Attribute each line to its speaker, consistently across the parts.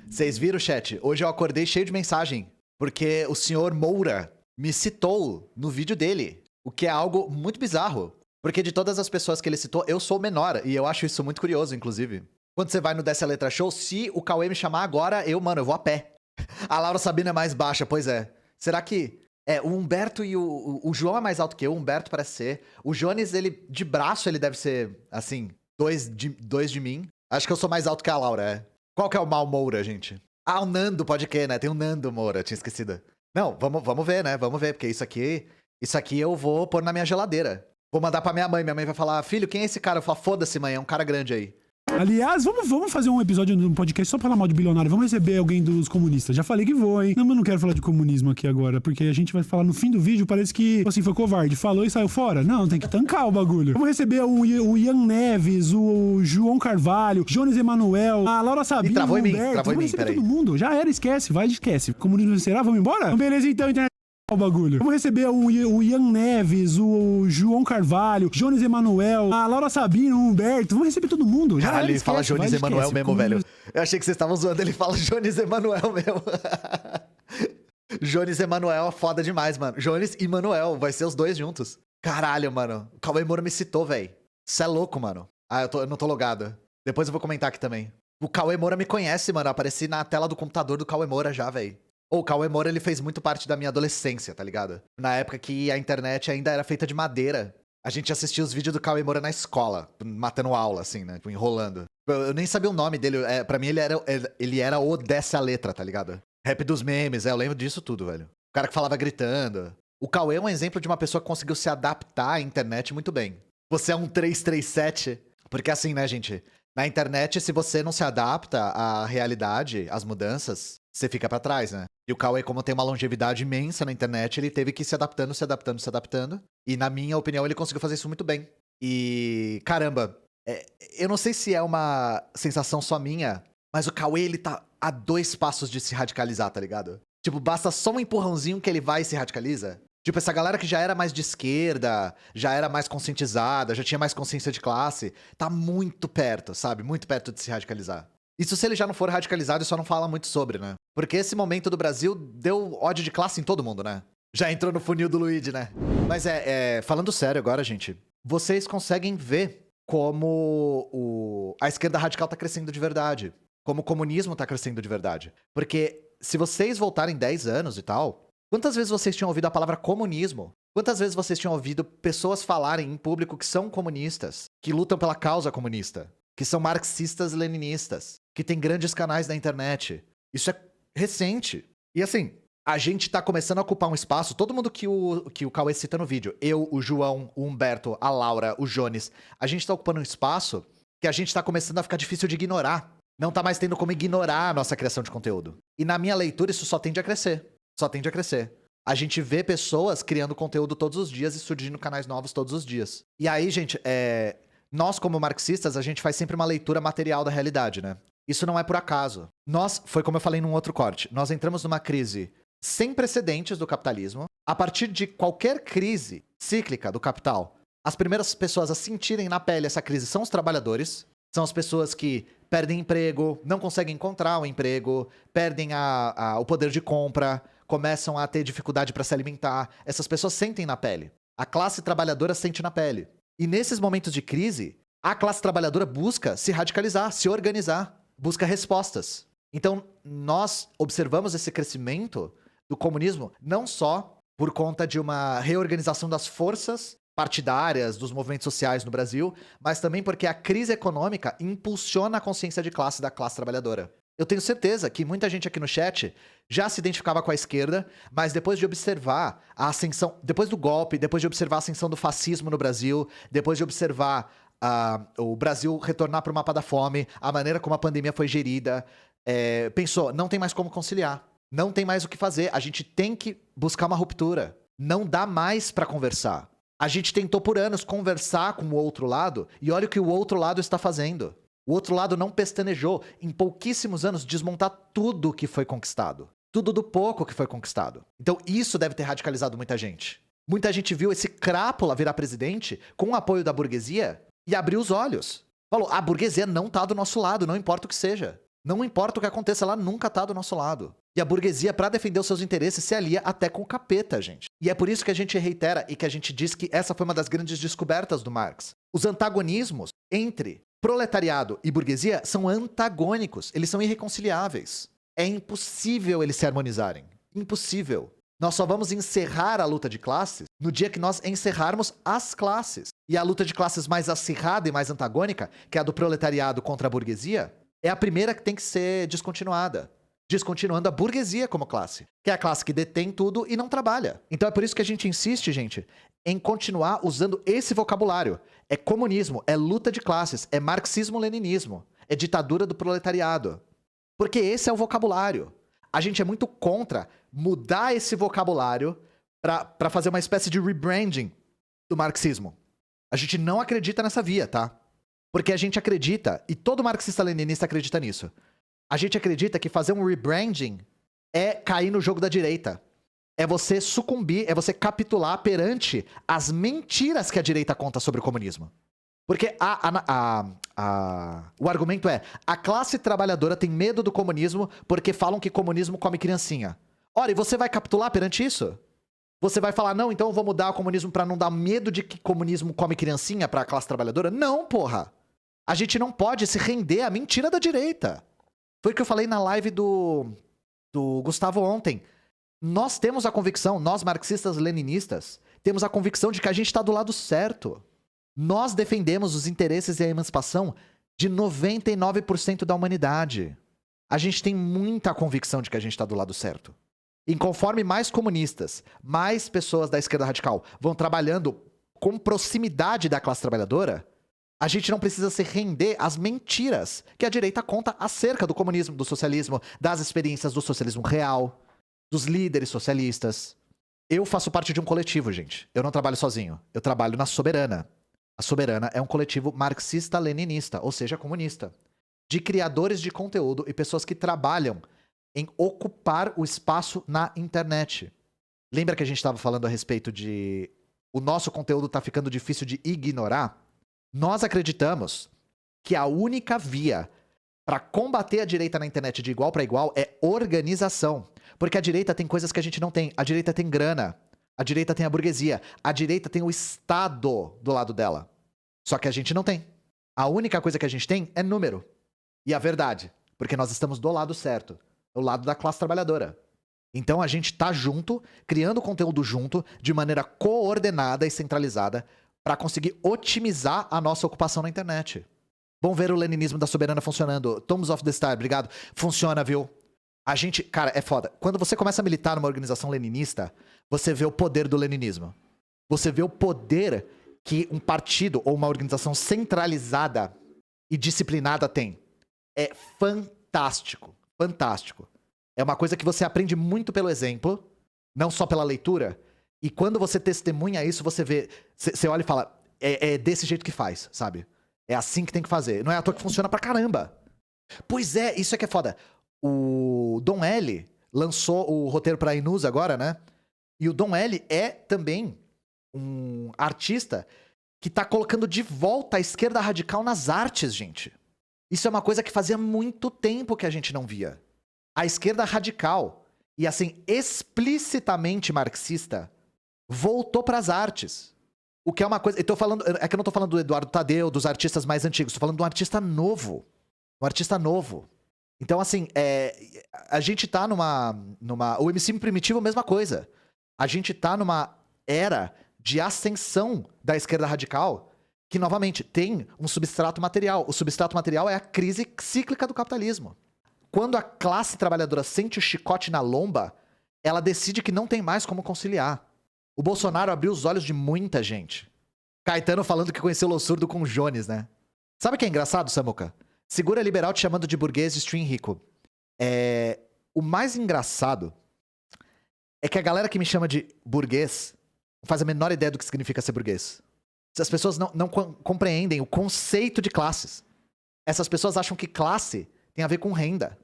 Speaker 1: Vocês viram, chat? Hoje eu acordei cheio de mensagem. Porque o senhor Moura me citou no vídeo dele. O que é algo muito bizarro. Porque de todas as pessoas que ele citou, eu sou o menor. E eu acho isso muito curioso, inclusive. Quando você vai no Desce a Letra Show, se o Cauê me chamar agora, eu vou a pé. A Laura Sabina é mais baixa, pois é. Será que... o Humberto e o João é mais alto que eu, o Humberto parece ser. O Jones, ele, de braço, ele deve ser, assim, dois de mim. Acho que eu sou mais alto que a Laura, é. Qual que é o Mal Moura, gente? Ah, o Nando, pode que, né? Tem o Nando Moura, tinha esquecido. Não, vamos ver, né? Vamos ver, porque isso aqui eu vou pôr na minha geladeira. Vou mandar pra minha mãe vai falar, filho, quem é esse cara? Eu falo, foda-se, mãe, é um cara grande aí.
Speaker 2: Aliás, vamos fazer um episódio no podcast só pra falar mal de bilionário. Vamos receber alguém dos comunistas. Já falei que vou, hein? Não, mas não quero falar de comunismo aqui agora, porque a gente vai falar no fim do vídeo, parece que, assim, foi covarde. Falou e saiu fora. Não, tem que tancar o bagulho. Vamos receber o Ian Neves, o João Carvalho, Jones Emanuel, a Laura Sabina,
Speaker 1: travou em mim,
Speaker 2: vamos
Speaker 1: peraí.
Speaker 2: todo mundo. Já era, esquece, esquece. Comunismo será? Vamos embora? Então, beleza, então, internet. O bagulho. Vamos receber o Ian Neves, o João Carvalho, Jones Emanuel, a Laura Sabina, o Humberto. Vamos receber todo mundo. Já
Speaker 1: Caralho, ele fala Jones Emanuel mesmo, velho. Eu achei que vocês estavam zoando, ele fala Jones Emanuel mesmo. Jones Emanuel é foda demais, mano. Jones e Manuel, vai ser os dois juntos. Caralho, mano. O Cauê Moura me citou, velho. Cê é louco, mano. Ah, eu não tô logado. Depois eu vou comentar aqui também. O Cauê Moura me conhece, mano. Eu apareci na tela do computador do Cauê Moura já, velho. O Cauê Moura, ele fez muito parte da minha adolescência, tá ligado? Na época que a internet ainda era feita de madeira. A gente assistia os vídeos do Cauê Moura na escola, matando aula, assim, né? Tipo, enrolando. Eu nem sabia o nome dele. Pra mim, ele era o Desce a Letra, tá ligado? Rap dos memes, eu lembro disso tudo, velho. O cara que falava gritando. O Cauê é um exemplo de uma pessoa que conseguiu se adaptar à internet muito bem. Você é um 337. Porque assim, né, gente? Na internet, se você não se adapta à realidade, às mudanças, você fica pra trás, né? E o Cauê, como tem uma longevidade imensa na internet, ele teve que ir se adaptando. E, na minha opinião, ele conseguiu fazer isso muito bem. E, caramba, eu não sei se é uma sensação só minha, mas o Cauê, ele tá a 2 passos de se radicalizar, tá ligado? Tipo, basta só um empurrãozinho que ele vai e se radicaliza. Tipo, essa galera que já era mais de esquerda, já era mais conscientizada, já tinha mais consciência de classe, tá muito perto, sabe? Muito perto de se radicalizar. Isso se ele já não for radicalizado e só não fala muito sobre, né? Porque esse momento do Brasil deu ódio de classe em todo mundo, né? Já entrou no funil do Luigi, né? Mas falando sério agora, gente, vocês conseguem ver como a esquerda radical tá crescendo de verdade. Como o comunismo tá crescendo de verdade. Porque se vocês voltarem 10 anos e tal, quantas vezes vocês tinham ouvido a palavra comunismo? Quantas vezes vocês tinham ouvido pessoas falarem em público que são comunistas, que lutam pela causa comunista, que são marxistas e leninistas, que têm grandes canais na internet? Isso é recente. E assim, a gente tá começando a ocupar um espaço, todo mundo que o Cauê cita no vídeo, eu, o João, o Humberto, a Laura, o Jones, a gente tá ocupando um espaço que a gente tá começando a ficar difícil de ignorar. Não tá mais tendo como ignorar a nossa criação de conteúdo. E na minha leitura, isso só tende a crescer. Só tende a crescer. A gente vê pessoas criando conteúdo todos os dias e surgindo canais novos todos os dias. E aí, gente, nós como marxistas, a gente faz sempre uma leitura material da realidade, né? Isso não é por acaso. Foi como eu falei num outro corte, nós entramos numa crise sem precedentes do capitalismo. A partir de qualquer crise cíclica do capital, as primeiras pessoas a sentirem na pele essa crise são os trabalhadores, são as pessoas que perdem emprego, não conseguem encontrar um emprego, perdem o poder de compra, começam a ter dificuldade para se alimentar. Essas pessoas sentem na pele. A classe trabalhadora sente na pele. E nesses momentos de crise, a classe trabalhadora busca se radicalizar, se organizar, busca respostas. Então, nós observamos esse crescimento do comunismo não só por conta de uma reorganização das forças partidárias, dos movimentos sociais no Brasil, mas também porque a crise econômica impulsiona a consciência de classe da classe trabalhadora. Eu tenho certeza que muita gente aqui no chat já se identificava com a esquerda, mas depois de observar a ascensão, depois do golpe, depois de observar a ascensão do fascismo no Brasil, depois de observar o Brasil retornar para o mapa da fome, a maneira como a pandemia foi gerida, pensou, não tem mais como conciliar, não tem mais o que fazer, a gente tem que buscar uma ruptura, não dá mais para conversar. A gente tentou por anos conversar com o outro lado e olha o que o outro lado está fazendo. O outro lado não pestanejou em pouquíssimos anos desmontar tudo que foi conquistado. Tudo do pouco que foi conquistado. Então isso deve ter radicalizado muita gente. Muita gente viu esse crápula virar presidente com o apoio da burguesia e abriu os olhos. Falou, a burguesia não tá do nosso lado, não importa o que seja. Não importa o que aconteça, ela nunca tá do nosso lado. E a burguesia, pra defender os seus interesses, se alia até com o capeta, gente. E é por isso que a gente reitera e que a gente diz que essa foi uma das grandes descobertas do Marx. Os antagonismos entre proletariado e burguesia são antagônicos, eles são irreconciliáveis. É impossível eles se harmonizarem. Impossível. Nós só vamos encerrar a luta de classes no dia que nós encerrarmos as classes. E a luta de classes mais acirrada e mais antagônica, que é a do proletariado contra a burguesia, é a primeira que tem que ser descontinuada. Descontinuando a burguesia como classe, que é a classe que detém tudo e não trabalha. Então é por isso que a gente insiste, gente, em continuar usando esse vocabulário. É comunismo, é luta de classes, é marxismo-leninismo, é ditadura do proletariado. Porque esse é o vocabulário. A gente é muito contra mudar esse vocabulário para fazer uma espécie de rebranding do marxismo. A gente não acredita nessa via, tá? Porque a gente acredita, e todo marxista-leninista acredita nisso, a gente acredita que fazer um rebranding é cair no jogo da direita. É você sucumbir, é você capitular perante as mentiras que a direita conta sobre o comunismo. Porque o argumento é, a classe trabalhadora tem medo do comunismo porque falam que comunismo come criancinha. Ora, e você vai capitular perante isso? Você vai falar, não, então eu vou mudar o comunismo pra não dar medo de que comunismo come criancinha pra classe trabalhadora? Não, porra! A gente não pode se render à mentira da direita. Foi o que eu falei na live do Gustavo ontem. Nós temos a convicção, nós marxistas-leninistas, temos a convicção de que a gente está do lado certo. Nós defendemos os interesses e a emancipação de 99% da humanidade. A gente tem muita convicção de que a gente está do lado certo. E conforme mais comunistas, mais pessoas da esquerda radical vão trabalhando com proximidade da classe trabalhadora, a gente não precisa se render às mentiras que a direita conta acerca do comunismo, do socialismo, das experiências do socialismo real, dos líderes socialistas. Eu faço parte de um coletivo, gente. Eu não trabalho sozinho. Eu trabalho na Soberana. A Soberana é um coletivo marxista-leninista, ou seja, comunista, de criadores de conteúdo e pessoas que trabalham em ocupar o espaço na internet. Lembra que a gente estava falando a respeito de o nosso conteúdo tá ficando difícil de ignorar? Nós acreditamos que a única via para combater a direita na internet de igual para igual é organização. Porque a direita tem coisas que a gente não tem. A direita tem grana. A direita tem a burguesia. A direita tem o Estado do lado dela. Só que a gente não tem. A única coisa que a gente tem é número. E a verdade. Porque nós estamos do lado certo. Do lado da classe trabalhadora. Então a gente tá junto, criando conteúdo junto, de maneira coordenada e centralizada, para conseguir otimizar a nossa ocupação na internet. Bom ver o leninismo da Soberana funcionando. Thumbs of the Star, obrigado. Funciona, viu? A gente... Cara, é foda. Quando você começa a militar numa organização leninista, você vê o poder do leninismo. Você vê o poder que um partido ou uma organização centralizada e disciplinada tem. É fantástico. Fantástico. É uma coisa que você aprende muito pelo exemplo, não só pela leitura. E quando você testemunha isso, você vê... Você olha e fala, é desse jeito que faz, sabe? É assim que tem que fazer. Não é à toa que funciona pra caramba. Pois é, isso é que é foda. O Dom L lançou o roteiro pra Inus agora, né? E o Dom L é também um artista que tá colocando de volta a esquerda radical nas artes, gente. Isso é uma coisa que fazia muito tempo que a gente não via. A esquerda radical, e assim, explicitamente marxista, voltou pras artes. O que é uma coisa... É que eu não tô falando do Eduardo Tadeu, dos artistas mais antigos. Tô falando de um artista novo. Um artista novo. Então, assim, a gente tá numa... O MC Primitivo, mesma coisa. A gente tá numa era de ascensão da esquerda radical que, novamente, tem um substrato material. O substrato material é a crise cíclica do capitalismo. Quando a classe trabalhadora sente o chicote na lomba, ela decide que não tem mais como conciliar. O Bolsonaro abriu os olhos de muita gente. Caetano falando que conheceu o Lossurdo com o Jones, né? Sabe o que é engraçado, Samuca? Segura liberal te chamando de burguês e stream rico. O mais engraçado é que a galera que me chama de burguês não faz a menor ideia do que significa ser burguês. As pessoas não compreendem o conceito de classes. Essas pessoas acham que classe tem a ver com renda.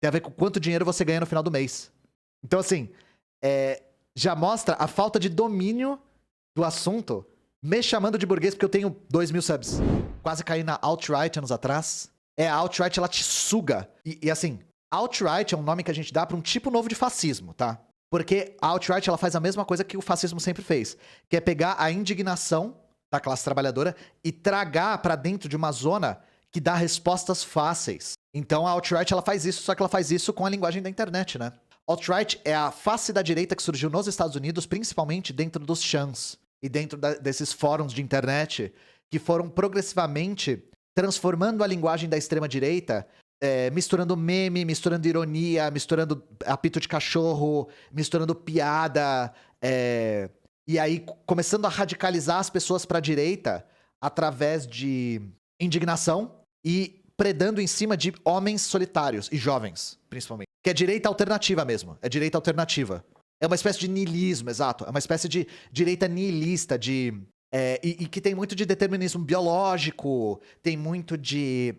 Speaker 1: Tem a ver com quanto dinheiro você ganha no final do mês. Então, assim, já mostra a falta de domínio do assunto, me chamando de burguês porque eu tenho 2.000 subs. Quase caí na alt-right anos atrás. A alt-right, ela te suga. E assim, alt-right é um nome que a gente dá pra um tipo novo de fascismo, tá? Porque a alt-right, ela faz a mesma coisa que o fascismo sempre fez, que é pegar a indignação da classe trabalhadora e tragar pra dentro de uma zona que dá respostas fáceis. Então a alt-right, ela faz isso, só que ela faz isso com a linguagem da internet, né? Alt-right é a face da direita que surgiu nos Estados Unidos, principalmente dentro dos chans e dentro desses fóruns de internet, que foram progressivamente transformando a linguagem da extrema-direita, misturando meme, misturando ironia, misturando apito de cachorro, misturando piada, e aí começando a radicalizar as pessoas pra direita através de indignação e predando em cima de homens solitários e jovens, principalmente. Que é direita alternativa mesmo. É direita alternativa. É uma espécie de niilismo, exato. É uma espécie de direita niilista, e que tem muito de determinismo biológico, tem muito de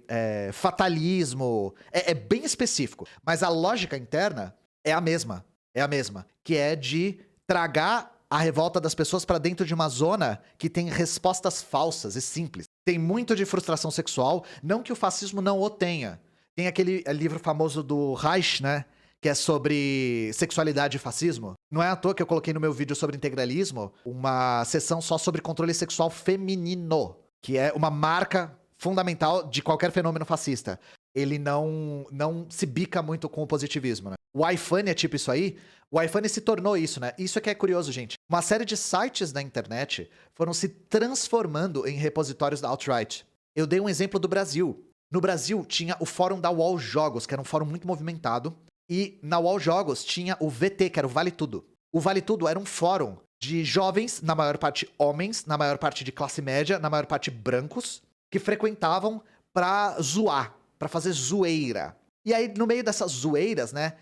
Speaker 1: fatalismo. É bem específico. Mas a lógica interna é a mesma. É a mesma. Que é de tragar a revolta das pessoas pra dentro de uma zona que tem respostas falsas e simples. Tem muito de frustração sexual, não que o fascismo não o tenha. Tem aquele livro famoso do Reich, né? Que é sobre sexualidade e fascismo. Não é à toa que eu coloquei no meu vídeo sobre integralismo uma sessão só sobre controle sexual feminino, que é uma marca fundamental de qualquer fenômeno fascista. Ele não se bica muito com o positivismo, né? O iFunny é tipo isso aí. O iFunny se tornou isso, né? Isso é que é curioso, gente. Uma série de sites da internet foram se transformando em repositórios da alt-right. Eu dei um exemplo do Brasil. No Brasil, tinha o fórum da UOL Jogos, que era um fórum muito movimentado. E na UOL Jogos tinha o VT, que era o Vale Tudo. O Vale Tudo era um fórum de jovens, na maior parte homens, na maior parte de classe média, na maior parte brancos, que frequentavam pra zoar, pra fazer zoeira. E aí, no meio dessas zoeiras, né,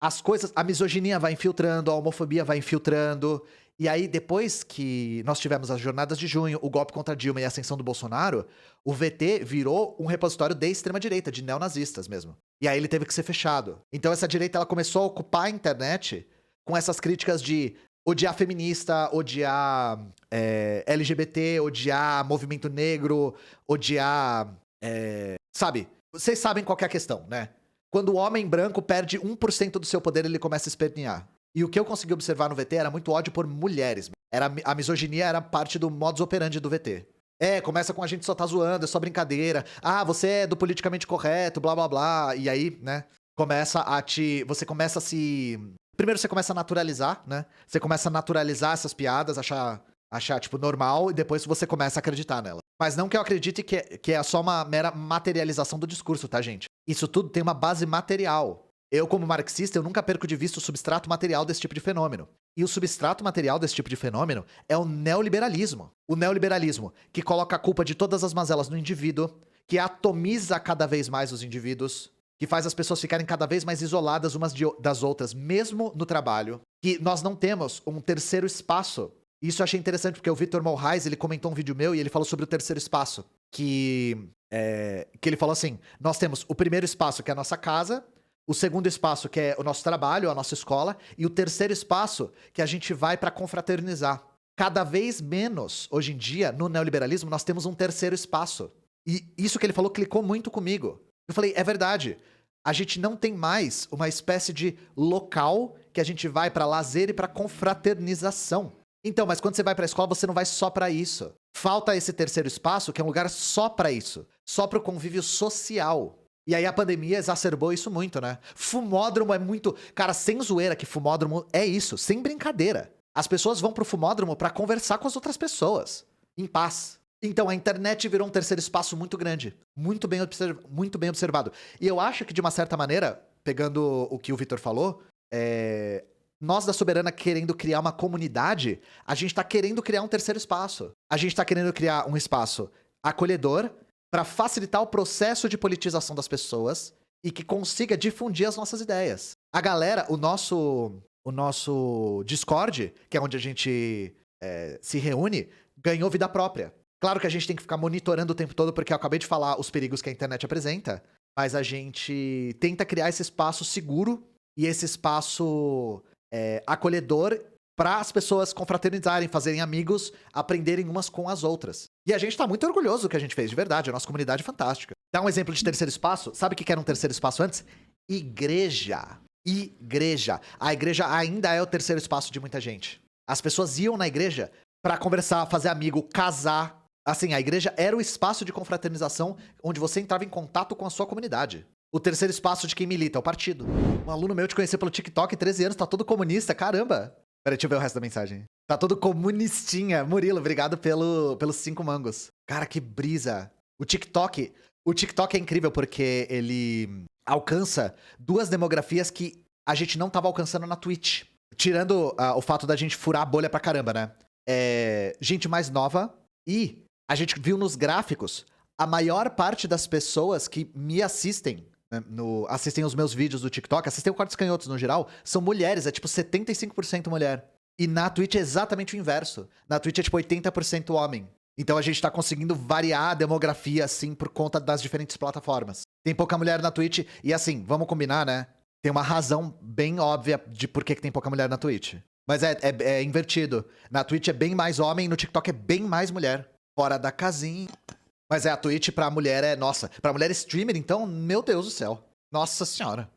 Speaker 1: as coisas, a misoginia vai infiltrando, a homofobia vai infiltrando. E aí, depois que nós tivemos as jornadas de junho, o golpe contra Dilma e a ascensão do Bolsonaro, o VT virou um repositório de extrema-direita, de neonazistas mesmo. E aí ele teve que ser fechado. Então essa direita, ela começou a ocupar a internet com essas críticas de odiar feminista, odiar LGBT, odiar movimento negro, odiar... sabe? Vocês sabem qual que é a questão, né? Quando o homem branco perde 1% do seu poder, ele começa a espernear. E o que eu consegui observar no VT era muito ódio por mulheres. A misoginia era parte do modus operandi do VT. Começa com a gente só tá zoando, é só brincadeira. Ah, você é do politicamente correto, blá blá blá. E aí, né, você começa a se... Primeiro você começa a naturalizar, né? Você começa a naturalizar essas piadas, achar tipo, normal, e depois você começa a acreditar nela. Mas não que eu acredite que é só uma mera materialização do discurso, tá, gente? Isso tudo tem uma base material. Eu, como marxista, eu nunca perco de vista o substrato material desse tipo de fenômeno. E o substrato material desse tipo de fenômeno é o neoliberalismo. O neoliberalismo que coloca a culpa de todas as mazelas no indivíduo, que atomiza cada vez mais os indivíduos, que faz as pessoas ficarem cada vez mais isoladas umas das outras, mesmo no trabalho, que nós não temos um terceiro espaço. Isso eu achei interessante, porque o Vitor Molrais, ele comentou um vídeo meu e ele falou sobre o terceiro espaço, que ele falou assim, nós temos o primeiro espaço, que é a nossa casa, o segundo espaço, que é o nosso trabalho, a nossa escola, e o terceiro espaço, que a gente vai pra confraternizar. Cada vez menos, hoje em dia, no neoliberalismo, nós temos um terceiro espaço. E isso que ele falou clicou muito comigo. Eu falei, é verdade. A gente não tem mais uma espécie de local que a gente vai pra lazer e pra confraternização. Então, mas quando você vai pra escola, você não vai só pra isso. Falta esse terceiro espaço, que é um lugar só pra isso. Só pro convívio social. E aí a pandemia exacerbou isso muito, né? Fumódromo é muito... Cara, sem zoeira que fumódromo é isso, sem brincadeira. As pessoas vão pro fumódromo pra conversar com as outras pessoas, em paz. Então a internet virou um terceiro espaço muito grande, muito bem observado. E eu acho que, de uma certa maneira, pegando o que o Vitor falou, nós da Soberana querendo criar uma comunidade, a gente tá querendo criar um terceiro espaço. A gente tá querendo criar um espaço acolhedor, para facilitar o processo de politização das pessoas e que consiga difundir as nossas ideias. A galera, o nosso Discord, que é onde a gente se reúne, ganhou vida própria. Claro que a gente tem que ficar monitorando o tempo todo, porque eu acabei de falar os perigos que a internet apresenta, mas a gente tenta criar esse espaço seguro e esse espaço acolhedor para as pessoas confraternizarem, fazerem amigos, aprenderem umas com as outras. E a gente tá muito orgulhoso do que a gente fez, de verdade. A nossa comunidade é fantástica. Dá um exemplo de terceiro espaço. Sabe o que era um terceiro espaço antes? Igreja. Igreja. A igreja ainda é o terceiro espaço de muita gente. As pessoas iam na igreja pra conversar, fazer amigo, casar. Assim, a igreja era o espaço de confraternização onde você entrava em contato com a sua comunidade. O terceiro espaço de quem milita é o partido. Um aluno meu te conheceu pelo TikTok, 13 anos, tá todo comunista, caramba. Peraí, deixa eu ver o resto da mensagem. Tá todo comunistinha. Murilo, obrigado pelos 5 mangos. Cara, que brisa. O TikTok é incrível porque ele alcança 2 demografias que a gente não tava alcançando na Twitch. Tirando o fato da gente furar a bolha pra caramba, né? Gente mais nova e a gente viu nos gráficos a maior parte das pessoas que me assistem, né, assistem os meus vídeos do TikTok, assistem o Quartos Canhotos no geral, são mulheres, é tipo 75% mulher. E na Twitch é exatamente o inverso. Na Twitch é tipo 80% homem. Então a gente tá conseguindo variar a demografia, assim, por conta das diferentes plataformas. Tem pouca mulher na Twitch e, assim, vamos combinar, né? Tem uma razão bem óbvia de por que tem pouca mulher na Twitch. Mas é invertido. Na Twitch é bem mais homem, no TikTok é bem mais mulher. Fora da casinha. Mas a Twitch pra mulher nossa, pra mulher streamer, então, meu Deus do céu. Nossa senhora.